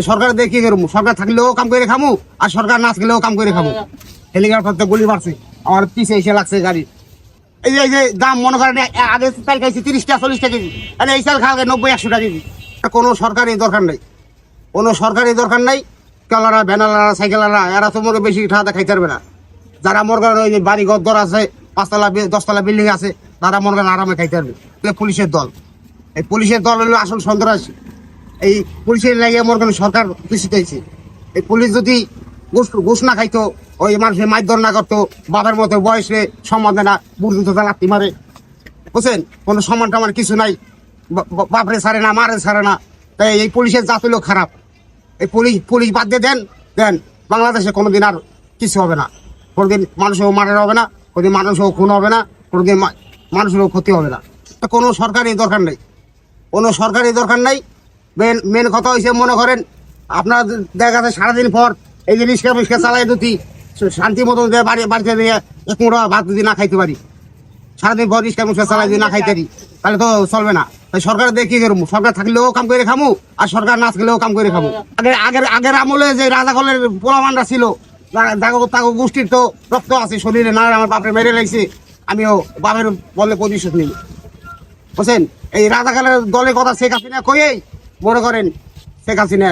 সরকার দিয়ে কি করবো? সরকার থাকলেও কাম করে খামু, আর সরকার না থাকলেও কাম করে খামু। হেলিকপ্টার গুলি মারছে, আমার পিছিয়ে এসে লাগছে গাড়ি। এই যে দাম মনে করেন আগে চাল খাইছি 30টা 40টা কেজি, মানে এই চাল খাওয়া 90-100 টাকা কেজি। কোনো সরকারি দরকার নাই, কোনো সরকারি দরকার নাই। কালারা ভ্যানালারা সাইকেলারা এরা তো মনে বেশি টাকা খাইতে পারবে না। যারা মনে করেন ওই যে বাড়ি ঘর আছে, 5তলা 10তলা বিল্ডিং আছে, তারা মনে করেন আরামে খাইতে পারবে। পুলিশের দল, এই পুলিশের দল হলো আসল সন্ত্রাসী। এই পুলিশের লাগিয়ে মনে করেন সরকার দূষিত হয়েছে। এই পুলিশ যদি ঘুষ না খাইতো, ওই মানুষের মারধর না করতো, বাবার মতো বয়সে সম্মান দেয় না, বুড়ো লাত্তি মারে, বুঝছেন? কোনো সম্মান টমান কিছু নাই, বাপরে ছাড়ে না, মারে ছাড়ে না। তাই এই পুলিশের জাত হলো খারাপ। এই পুলিশ বাদ দিয়ে দেন বাংলাদেশে কোনোদিন আর কিছু হবে না। কোনোদিন মানুষও মারা হবে না, কোনোদিন মানুষও খুন হবে না, কোনোদিন মানুষেরও ক্ষতি হবে না। কোনো সরকারি দরকার নেই, কোনো সরকারি দরকার নাই। মেন কথা হয়েছে মনে করেন আপনার দেখা যাচ্ছে সারাদিন পর এই যে রিক্সা ফিক্সা চালাই দুটি শান্তি মতো বাড়িতে দিয়ে 1 মুঠো ভাত যদি না খাইতে পারি, সারাদিন পর রিক্সা ফিক্সা চালাই যদি না খাইতে পারি, তাহলে তো চলবে না। তাই সরকার দিয়ে কি করবো? সরকার থাকলেও কাম করে খামু, আর সরকার না থাকলেও কাম করে খামু। আগের আমলে যে রাজাকলের পোলামানরা ছিল, তাকে গোষ্ঠীর তো রক্ত আছে শরীরে, না আমার বাপরে মেরে লাগছে, আমিও বাপের বলে প্রতিশোধ নিই, বুঝছেন? এই রাজাকালের দলের কথা শেখ হাসিনা কয়েই মনে করেন শেখ হাসিনা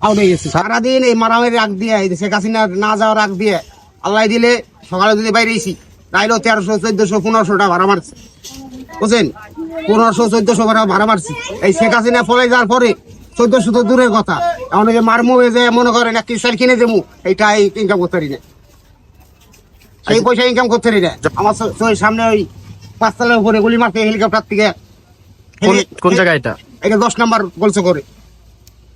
আউট হয়ে গেছে। সারাদিন এই মারামারি রাগ দিয়ে, শেখ হাসিনা না যাওয়ার রাগ দিয়ে, আল্লাহ দিলে সকালে যদি বাইরেছি, তাইলেও 1300 1400 1500 টাকা ভাড়া মারছে, বুঝছেন? 1500 1400 ভাড়া মারছি। এই শেখ হাসিনা ফলে যাওয়ার পরে 1400 তো দূরের কথা, এখন যে মারমু যে মনে করেন 1 কেজি চাল কিনে দেবো, এইটা ইনকাম করতে পারি না, সেই পয়সা ইনকাম করতে পারি না। আমার সামনে ওই 5তলার উপরে গুলি মারতে হেলিকপ্টার থেকে। কোন জায়গা এটা? 10 নম্বর বলছে করে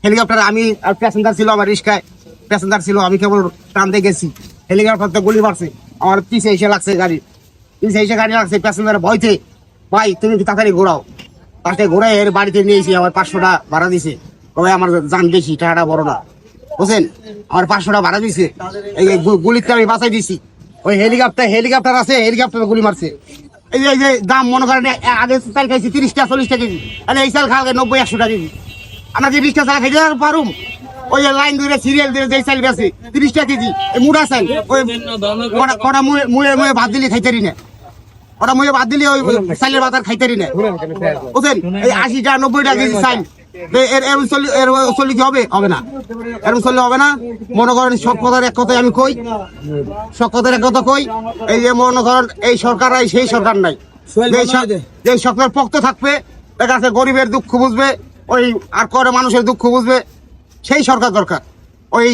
হেলিকপ্টার। আমি আর প্যাসেঞ্জার ছিল, আমার রিক্সায় প্যাসেঞ্জার ছিল, আমি কেবল টানতে গেছি, হেলিকপ্টার গুলি মারছে, আমার পিছিয়ে এসে লাগছে গাড়ি, পিছিয়ে এসে গাড়ি লাগছে। প্যাসেঞ্জার ভয়তে, ভাই তুমি তাড়াতাড়ি ঘোরাও, তাড়াতাড়ি ঘোরাই এর বাড়িতে নিয়েছি। আমার 500 টাকা ভাড়া দিছে, তবে আমার জান বেশি, টাকাটা বড় না, বুঝছেন? আমার 500 টাকা ভাড়া দিছে, এই গুলিতে আমি বাঁচাই দিছি। ওই হেলিকপ্টার আছে, হেলিকপ্টার গুলি মারছে। এই যে দাম মনে করেন আগে চাল খাইছি 30টা 40টা কেজি, মানে এই চাল খাওয়া 90-100 টাকা কেজি। আমরা যে 20টা চাল খাইতে পারুম, ওই যে লাইন ধরে সিরিয়াল ধরে যে চাল বেছে 30টা কেজি, এই মুড়া চাল, ওই কটা মুয়ে ভাত দিলে খাইতারি না, ওটা মুয়ে ভাত দিলে ওই চালের ভাত আর খাইতারি না, বুঝছেন? এই 80টা 90টা কেজি চাল চলিতে হবে না, এরকম চললে হবে না। মনে করেন সব কথার এক কথায় আমি কই, সব কথার এক কথা কই, এই যে মনে করেন এই সরকার নাই, সেই সরকার নাই। যে সরকার পক্ষ থাকবে, দেখা যাচ্ছে গরিবের দুঃখ বুঝবে, ওই আর করে মানুষের দুঃখ বুঝবে, সেই সরকার দরকার। ওই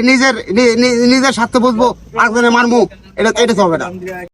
নিজের স্বার্থ বুঝবো, আরেকজনের মারমু, এটা তো হবে না।